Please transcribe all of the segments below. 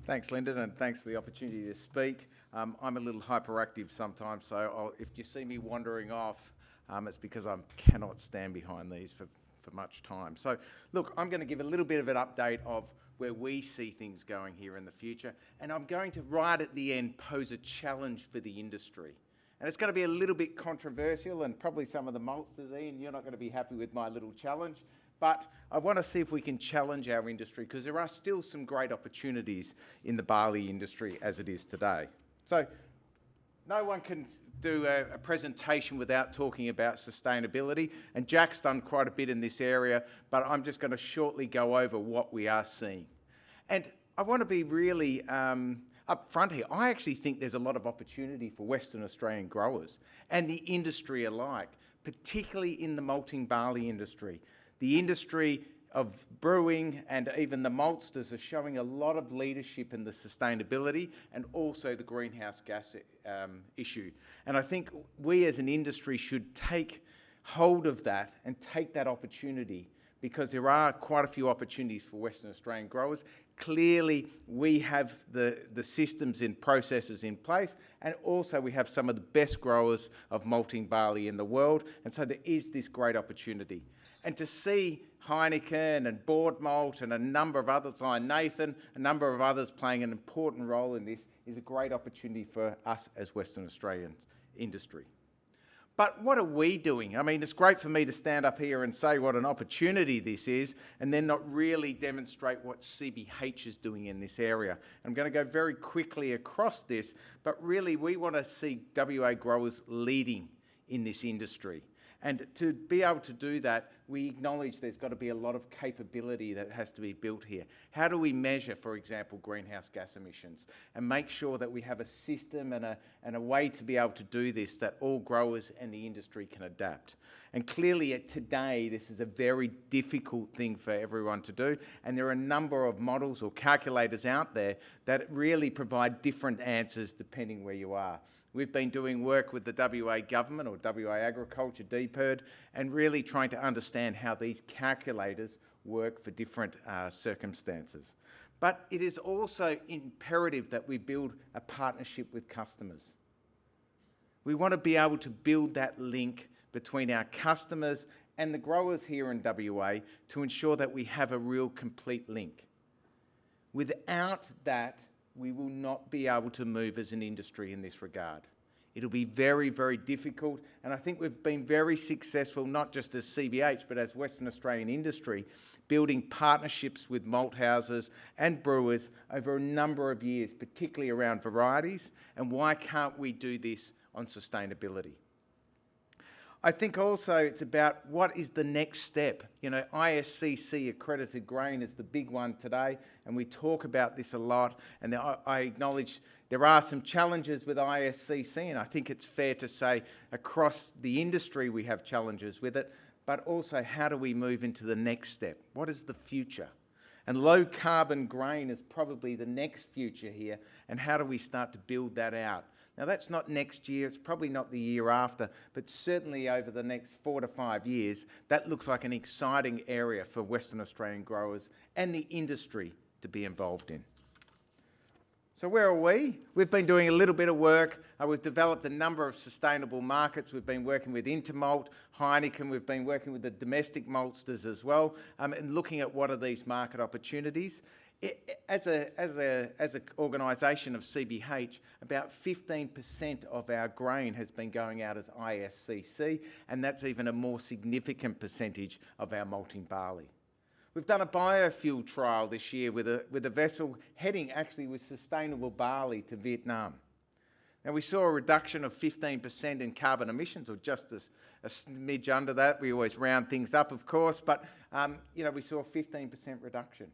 Thanks, Lyndon, and thanks for the opportunity to speak. I'm a little hyperactive sometimes, so if you see me wandering off, it's because I cannot stand behind these for much time. So, look, I'm going to give a little bit of an update of where we see things going here in the future, and I'm going to, right at the end, pose a challenge for the industry. And it's going to be a little bit controversial, and probably some of the maltsters, Ian, you're not going to be happy with my little challenge. But I want to see if we can challenge our industry, because there are still some great opportunities in the barley industry as it is today. So no one can do a presentation without talking about sustainability, and Jack's done quite a bit in this area, but I'm just going to shortly go over what we are seeing. And I want to be really up front here. I actually think there's a lot of opportunity for Western Australian growers and the industry alike, particularly in the malting barley industry. The industry of brewing and even the maltsters are showing a lot of leadership in the sustainability and also the greenhouse gas issue. And I think we as an industry should take hold of that and take that opportunity, because there are quite a few opportunities for Western Australian growers. Clearly, we have the systems and processes in place, and also we have some of the best growers of malting barley in the world, and so there is this great opportunity. And to see Heineken and Board Malt and a number of others, like Nathan, a number of others playing an important role in this, is a great opportunity for us as Western Australian industry. But what are we doing? I mean, it's great for me to stand up here and say what an opportunity this is, and then not really demonstrate what CBH is doing in this area. I'm going to go very quickly across this, but really we want to see WA growers leading in this industry. And to be able to do that, we acknowledge there's got to be a lot of capability that has to be built here. How do we measure, for example, greenhouse gas emissions, and make sure that we have a system and a way to be able to do this that all growers and the industry can adapt? And clearly today, this is a very difficult thing for everyone to do, and there are a number of models or calculators out there that really provide different answers depending where you are. We've been doing work with the WA government, or WA Agriculture, DPIRD, and really trying to understand how these calculators work for different circumstances. But it is also imperative that we build a partnership with customers. We want to be able to build that link between our customers and the growers here in WA to ensure that we have a real complete link. Without that, we will not be able to move as an industry in this regard. It'll be very, very difficult, and I think we've been very successful, not just as CBH, but as Western Australian industry, building partnerships with malt houses and brewers over a number of years, particularly around varieties, and why can't we do this on sustainability? I think also it's about what is the next step. You know, ISCC accredited grain is the big one today, and we talk about this a lot, and I acknowledge there are some challenges with ISCC, and I think it's fair to say across the industry we have challenges with it, but also how do we move into the next step? What is the future? And low carbon grain is probably the next future here, and how do we start to build that out? Now, that's not next year, it's probably not the year after, but certainly over the next 4 to 5 years, that looks like an exciting area for Western Australian growers and the industry to be involved in. So where are we? We've been doing a little bit of work. We've developed a number of sustainable markets. We've been working with Intermalt, Heineken. We've been working with the domestic maltsters as well, and looking at what are these market opportunities. As an organisation of CBH, about 15% of our grain has been going out as ISCC, and that's even a more significant percentage of our malting barley. We've done a biofuel trial this year with a vessel heading actually with sustainable barley to Vietnam. Now, we saw a reduction of 15% in carbon emissions, or just a smidge under that. We always round things up, of course, but we saw a 15% reduction.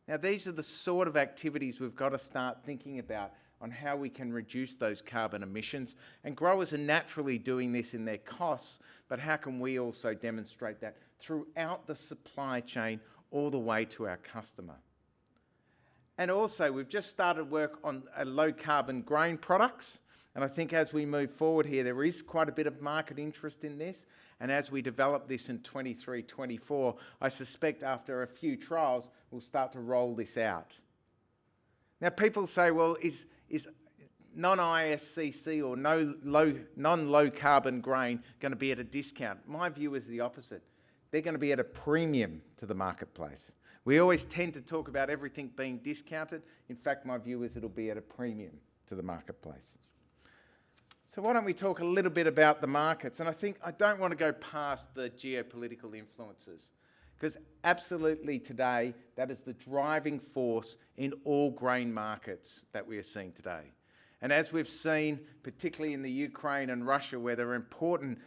Now, these are the sort of activities we've got to start thinking about on how we can reduce those carbon emissions. And growers are naturally doing this in their costs, but how can we also demonstrate that throughout the supply chain all the way to our customer? And also, we've just started work on low carbon grain products. And I think as we move forward here, there is quite a bit of market interest in this. And as we develop this in 23, 24, I suspect after a few trials, we'll start to roll this out. Now, people say, well, is non-ISCC or non-low carbon grain going to be at a discount? My view is the opposite. They're going to be at a premium to the marketplace. We always tend to talk about everything being discounted. In fact, my view is it'll be at a premium to the marketplace. So why don't we talk a little bit about the markets? And I don't want to go past the geopolitical influences, because absolutely today, that is the driving force in all grain markets that we are seeing today. And as we've seen, particularly in the Ukraine and Russia, where they're important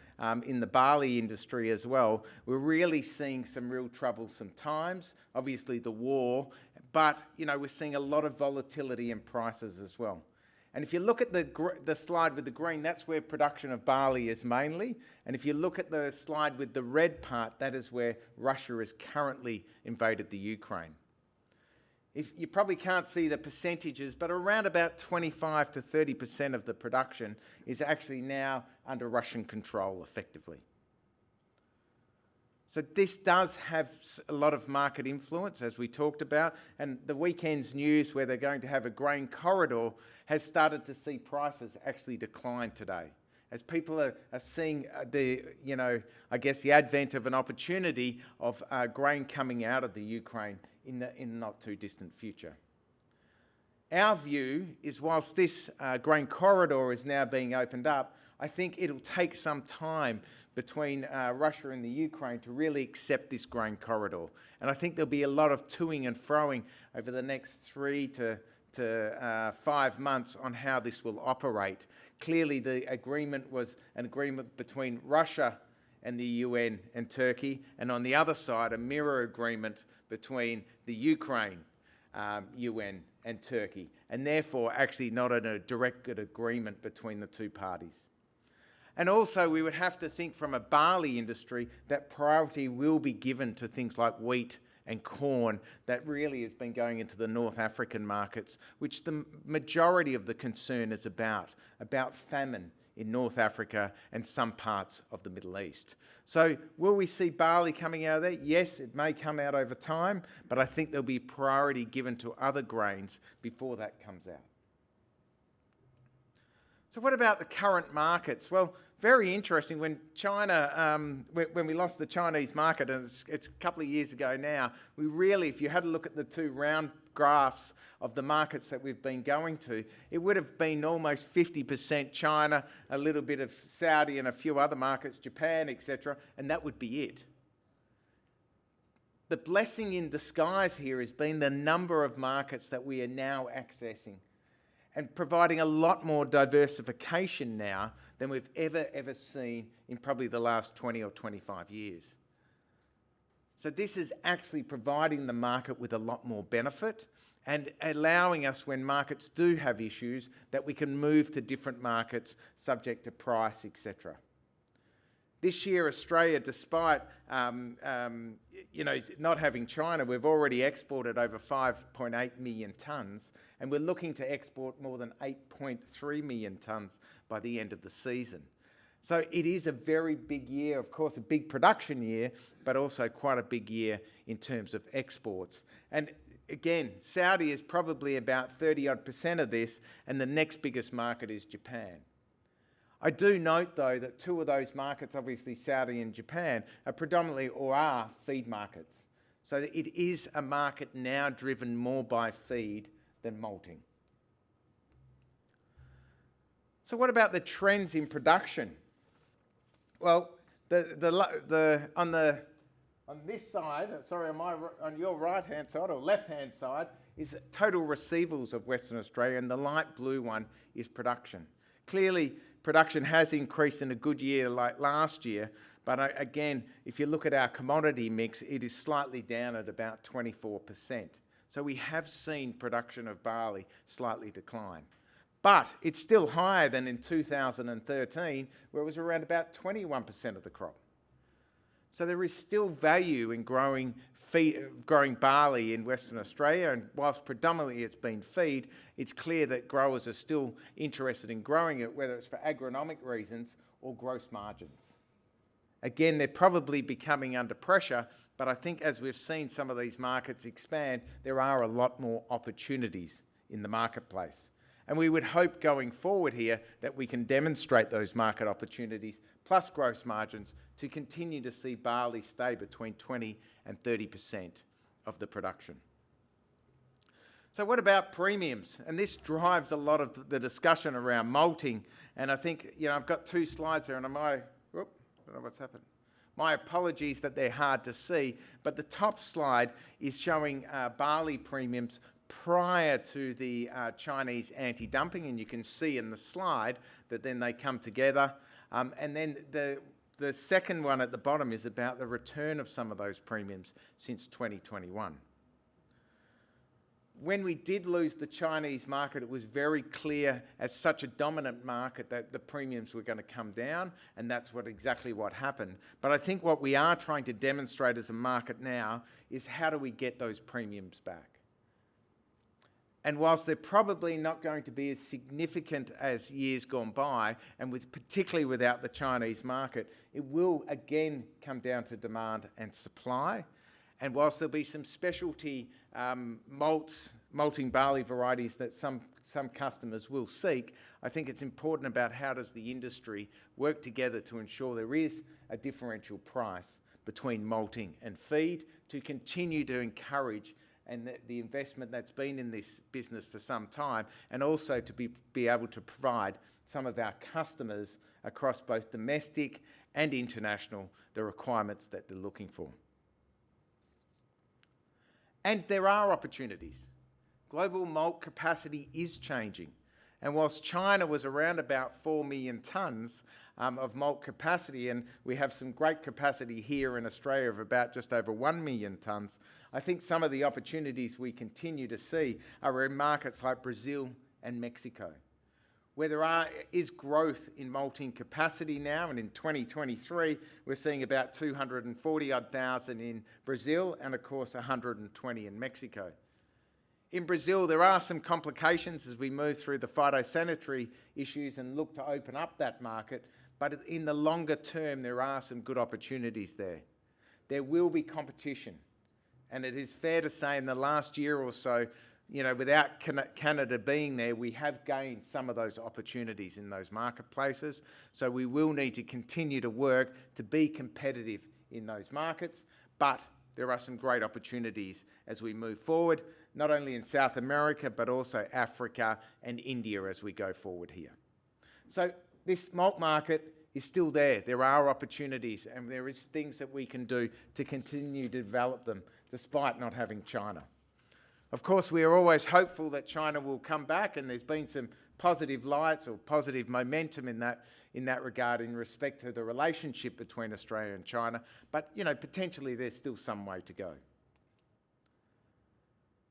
in the barley industry as well, we're really seeing some real troublesome times. Obviously the war, but we're seeing a lot of volatility in prices as well. And if you look at the slide with the green, that's where production of barley is mainly. And if you look at the slide with the red part, that is where Russia has currently invaded the Ukraine. You probably can't see the percentages, but around about 25 to 30% of the production is actually now under Russian control effectively. So this does have a lot of market influence, as we talked about, and the weekend's news where they're going to have a grain corridor has started to see prices actually decline today, as people are seeing the advent of an opportunity of grain coming out of the Ukraine in the not too distant future. Our view is, whilst this grain corridor is now being opened up, I think it'll take some time between Russia and the Ukraine to really accept this grain corridor. And I think there'll be a lot of toing and froing over the next 3 to 5 months on how this will operate. Clearly, the agreement was an agreement between Russia and the UN and Turkey, and on the other side, a mirror agreement between the Ukraine, UN and Turkey, and therefore actually not a direct agreement between the two parties. And also we would have to think from a barley industry that priority will be given to things like wheat and corn that really has been going into the North African markets, which the majority of the concern is about famine in North Africa and some parts of the Middle East. So will we see barley coming out of there? Yes, it may come out over time, but I think there'll be priority given to other grains before that comes out. So what about the current markets? Well, very interesting. When China, when we lost the Chinese market, and it's a couple of years ago now, we really, if you had a look at the two round graphs of the markets that we've been going to, it would have been almost 50% China, a little bit of Saudi and a few other markets, Japan, etc., and that would be it. The blessing in disguise here has been the number of markets that we are now accessing and providing a lot more diversification now than we've ever seen in probably the last 20 or 25 years. So this is actually providing the market with a lot more benefit and allowing us, when markets do have issues, that we can move to different markets subject to price, etc. This year, Australia, despite not having China, we've already exported over 5.8 million tonnes, and we're looking to export more than 8.3 million tonnes by the end of the season. So it is a very big year, of course, a big production year, but also quite a big year in terms of exports. And again, Saudi is probably about 30-odd% of this, and the next biggest market is Japan. I do note, though, that two of those markets, obviously Saudi and Japan, are predominantly or are feed markets. So it is a market now driven more by feed than malting. So what about the trends in production? Well, on this side, on your right-hand side or left-hand side, is total receivables of Western Australia, and the light blue one is production. Clearly, production has increased in a good year like last year, but again, if you look at our commodity mix, it is slightly down at about 24%. So we have seen production of barley slightly decline. But it's still higher than in 2013, where it was around about 21% of the crop. So there is still value in growing barley in Western Australia, and whilst predominantly it's been feed, it's clear that growers are still interested in growing it, whether it's for agronomic reasons or gross margins. Again, they're probably becoming under pressure, but I think as we've seen some of these markets expand, there are a lot more opportunities in the marketplace. And we would hope going forward here that we can demonstrate those market opportunities plus gross margins to continue to see barley stay between 20 and 30% of the production. So what about premiums? And this drives a lot of the discussion around malting. And I think, I've got two slides here, and I don't know what's happened. My apologies that they're hard to see, but the top slide is showing barley premiums prior to the Chinese anti-dumping, and you can see in the slide that then they come together. And then the second one at the bottom is about the return of some of those premiums since 2021. When we did lose the Chinese market, it was very clear as such a dominant market that the premiums were going to come down, and that's exactly what happened. But I think what we are trying to demonstrate as a market now is how do we get those premiums back? And whilst they're probably not going to be as significant as years gone by, and particularly without the Chinese market, it will again come down to demand and supply. And whilst there'll be some specialty malting barley varieties that some customers will seek, I think it's important about how does the industry work together to ensure there is a differential price between malting and feed to continue to encourage and the investment that's been in this business for some time, and also to be able to provide some of our customers across both domestic and international the requirements that they're looking for. And there are opportunities. Global malt capacity is changing. And whilst China was around about 4 million tonnes of malt capacity, and we have some great capacity here in Australia of about just over 1 million tonnes, I think some of the opportunities we continue to see are in markets like Brazil and Mexico, where there is growth in malting capacity now, and in 2023 we're seeing about 240,000 in Brazil and of course 120 in Mexico. In Brazil there are some complications as we move through the phytosanitary issues and look to open up that market, but in the longer term there are some good opportunities there. There will be competition, and it is fair to say in the last year or so, without Canada being there, we have gained some of those opportunities in those marketplaces. So we will need to continue to work to be competitive in those markets. But there are some great opportunities as we move forward, not only in South America, but also Africa and India as we go forward here. So this malt market is still there. There are opportunities, and there is things that we can do to continue to develop them, despite not having China. Of course, we are always hopeful that China will come back, and there's been some positive lights or positive momentum in that regard in respect to the relationship between Australia and China. But, potentially there's still some way to go.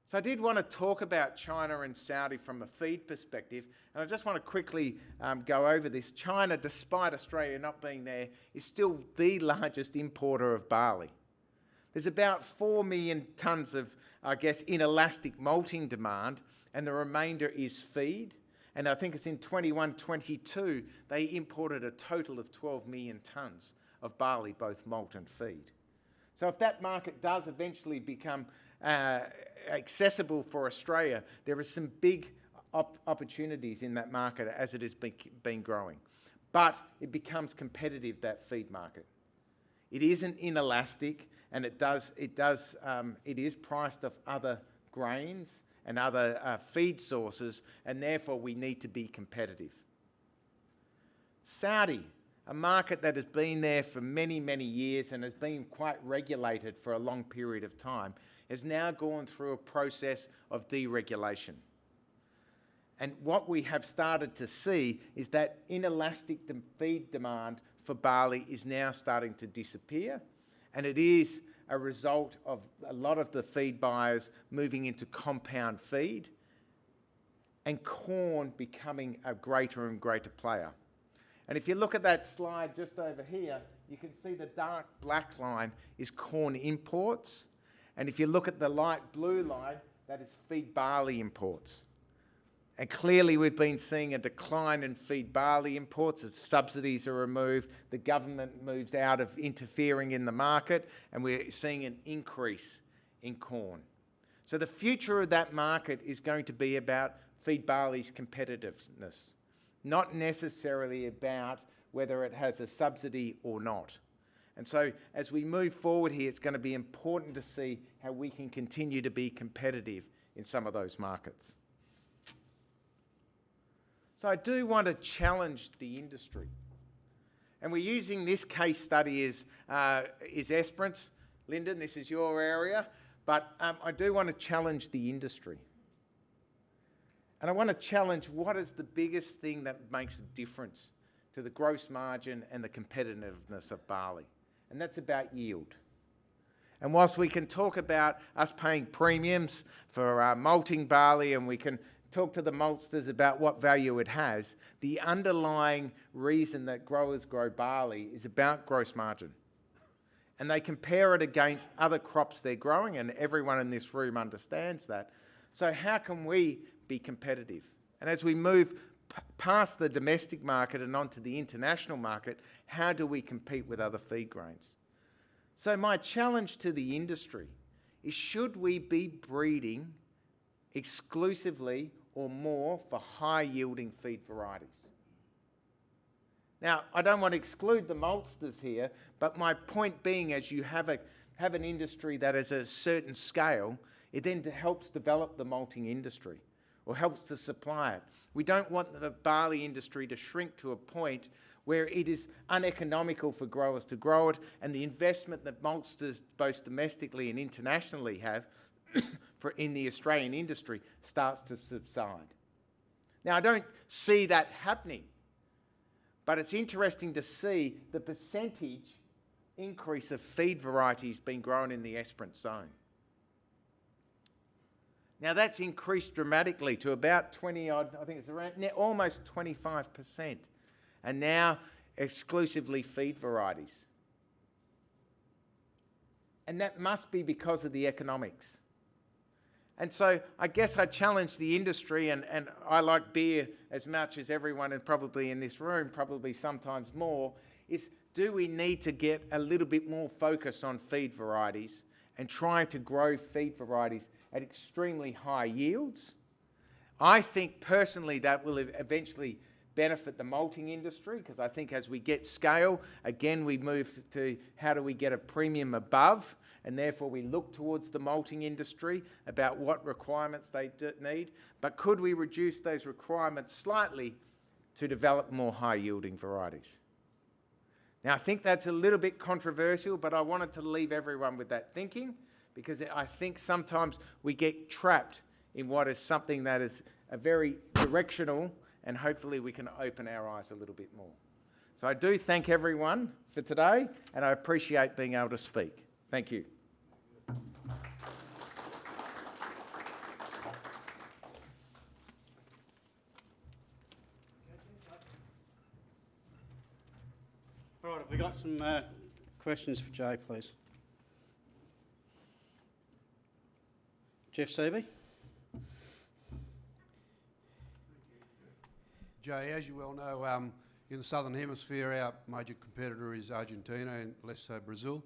So I did want to talk about China and Saudi from a feed perspective, and I just want to quickly go over this. China, despite Australia not being there, is still the largest importer of barley. There's about 4 million tonnes of, inelastic malting demand, and the remainder is feed. And I think it's in 21-22, they imported a total of 12 million tonnes of barley, both malt and feed. So if that market does eventually become accessible for Australia, there are some big opportunities in that market as it has been growing. But it becomes competitive, that feed market. It isn't inelastic, and it is priced off other grains and other feed sources, and therefore we need to be competitive. Saudi, a market that has been there for many, many years and has been quite regulated for a long period of time, has now gone through a process of deregulation. And what we have started to see is that inelastic feed demand for barley is now starting to disappear, and it is a result of a lot of the feed buyers moving into compound feed and corn becoming a greater and greater player. And if you look at that slide just over here, you can see the dark black line is corn imports, and if you look at the light blue line, that is feed barley imports. And clearly we've been seeing a decline in feed barley imports as subsidies are removed, the government moves out of interfering in the market, and we're seeing an increase in corn. So the future of that market is going to be about feed barley's competitiveness, not necessarily about whether it has a subsidy or not. And so as we move forward here, it's going to be important to see how we can continue to be competitive in some of those markets. So I do want to challenge the industry. And we're using this case study as Esperance. Lyndon, this is your area. But I do want to challenge the industry. And I want to challenge what is the biggest thing that makes a difference to the gross margin and the competitiveness of barley. And that's about yield. And whilst we can talk about us paying premiums for malting barley, and we can talk to the maltsters about what value it has, the underlying reason that growers grow barley is about gross margin. And they compare it against other crops they're growing, and everyone in this room understands that. So how can we be competitive? And as we move past the domestic market and onto the international market, how do we compete with other feed grains? So my challenge to the industry is, should we be breeding exclusively or more for high-yielding feed varieties? Now, I don't want to exclude the maltsters here, but my point being, as you have an industry that is a certain scale, it then helps develop the malting industry or helps to supply it. We don't want the barley industry to shrink to a point where it is uneconomical for growers to grow it, and the investment that maltsters both domestically and internationally have in the Australian industry starts to subside. Now, I don't see that happening, but it's interesting to see the percentage increase of feed varieties being grown in the Esperance zone. Now, that's increased dramatically to about 20 odd, I think it's around almost 25%, and now exclusively feed varieties. And that must be because of the economics. And so I guess I challenge the industry, and I like beer as much as everyone, and probably in this room, probably sometimes more, is do we need to get a little bit more focus on feed varieties and try to grow feed varieties at extremely high yields? I think personally that will eventually benefit the malting industry, because I think as we get scale, again, we move to how do we get a premium above, and therefore we look towards the malting industry about what requirements they need. But could we reduce those requirements slightly to develop more high-yielding varieties? Now, I think that's a little bit controversial, but I wanted to leave everyone with that thinking, because I think sometimes we get trapped in what is something that is a very directional, and hopefully we can open our eyes a little bit more. So I do thank everyone for today, and I appreciate being able to speak. Thank you. All right, have we got some questions for Jay, please? Jeff Seaby. Jay, as you well know, in the Southern Hemisphere, our major competitor is Argentina and less so Brazil.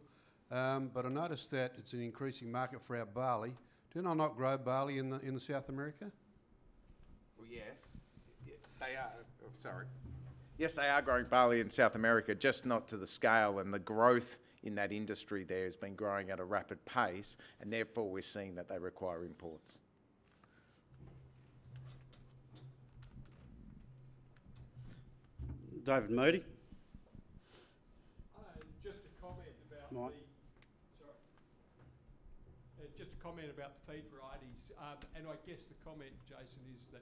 But I noticed that it's an increasing market for our barley. Do they not grow barley in the South America? Well, yes, they are. Oh, sorry. Yes, they are growing barley in South America, just not to the scale, and the growth in that industry there has been growing at a rapid pace, and therefore we're seeing that they require imports. David Moody. Just a comment about Mike. just a comment about the feed varieties, and I guess the comment, Jason, is that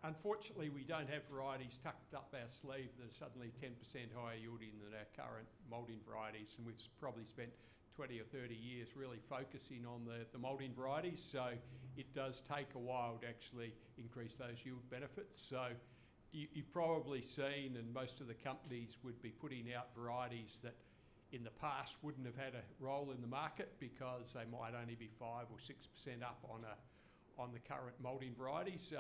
unfortunately we don't have varieties tucked up our sleeve that are suddenly 10% higher yielding than our current malting varieties, and we've probably spent 20 or 30 years really focusing on the malting varieties, so it does take a while to actually increase those yield benefits. So you've probably seen, and most of the companies would be putting out varieties that in the past wouldn't have had a role in the market because they might only be 5 or 6% up on the current malting varieties.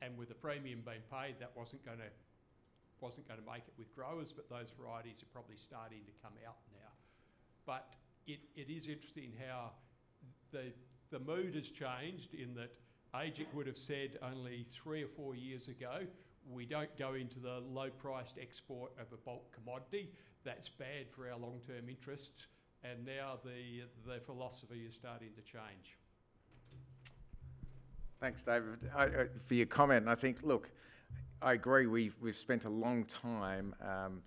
And with the premium being paid, that wasn't going to make it with growers, but those varieties are probably starting to come out now. But it is interesting how the the mood has changed in that AGIC would have said only 3 or 4 years ago, we don't go into the low-priced export of a bulk commodity. That's bad for our long-term interests. And now the philosophy is starting to change. Thanks, David, for your comment. And I think, look, I agree. We've spent a long time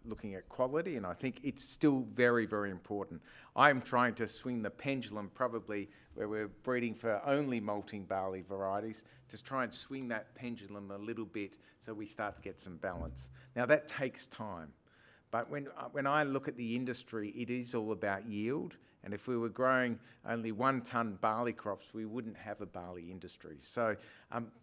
looking at quality, and I think it's still very, very important. I'm trying to swing the pendulum, probably where we're breeding for only malting barley varieties, to try and swing that pendulum a little bit so we start to get some balance. Now that takes time, but when I look at the industry, it is all about yield. And if we were growing only 1 tonne barley crops, we wouldn't have a barley industry. So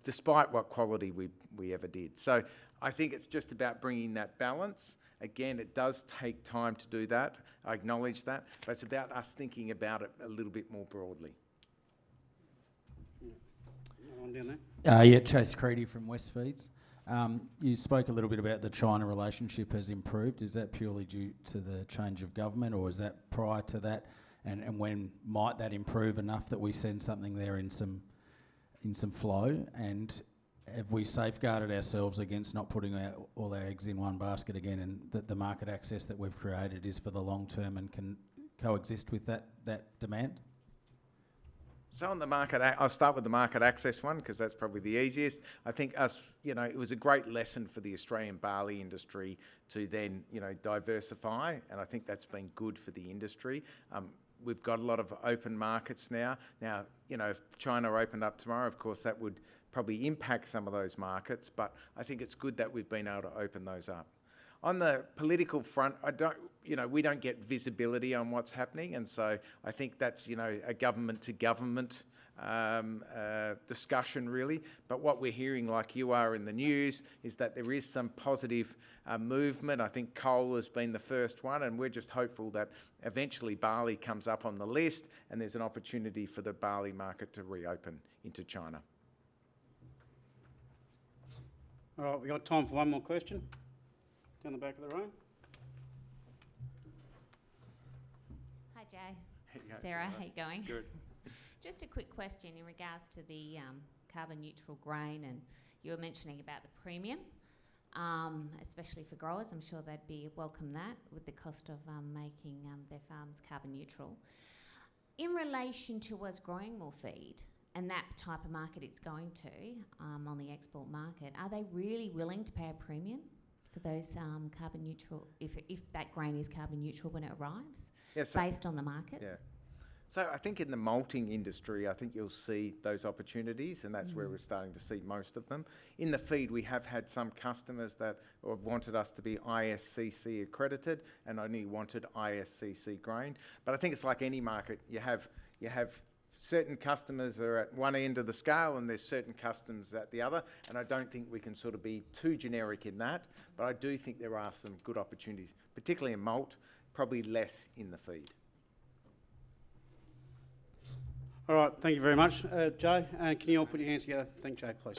despite what quality we ever did. So I think it's just about bringing that balance. Again, it does take time to do that. I acknowledge that. But it's about us thinking about it a little bit more broadly. On down there. Yeah, Chase Creedy from Westfeeds. You spoke a little bit about the China relationship has improved. Is that purely due to the change of government, or is that prior to that? And when might that improve enough that we send something there in some flow? And have we safeguarded ourselves against not putting all our eggs in one basket again, and that the market access that we've created is for the long term and can coexist with that demand? So on the market, I'll start with the market access one because that's probably the easiest. I think it was a great lesson for the Australian barley industry to then, diversify, and I think that's been good for the industry. We've got a lot of open markets now. Now, if China opened up tomorrow, of course, that would probably impact some of those markets, but I think it's good that we've been able to open those up. On the political front, we don't get visibility on what's happening, and so I think that's, a government-to-government discussion, really. But what we're hearing, like you are in the news, is that there is some positive movement. I think coal has been the first one, and we're just hopeful that eventually barley comes up on the list, and there's an opportunity for the barley market to reopen into China. All right, we've got time for one more question. Down the back of the room. Hi, Jay. Hey, guys, Sarah, all how right. you going? Good. Just a quick question in regards to the carbon neutral grain, and you were mentioning about the premium, especially for growers. I'm sure they'd welcome that with the cost of making their farms carbon neutral. In relation to us growing more feed and that type of market it's going to on the export market, are they really willing to pay a premium for those carbon neutral, if that grain is carbon neutral when it arrives, based on the market? Yeah. So I think in the malting industry, I think you'll see those opportunities, and that's where we're starting to see most of them. In the feed, we have had some customers that have wanted us to be ISCC accredited and only wanted ISCC grain. But I think it's like any market. You have certain customers are at one end of the scale and there's certain customers at the other, and I don't think we can sort of be too generic in that, but I do think there are some good opportunities, particularly in malt, probably less in the feed. All right, thank you very much. Jay, can you all put your hands together? Thank Jay, please.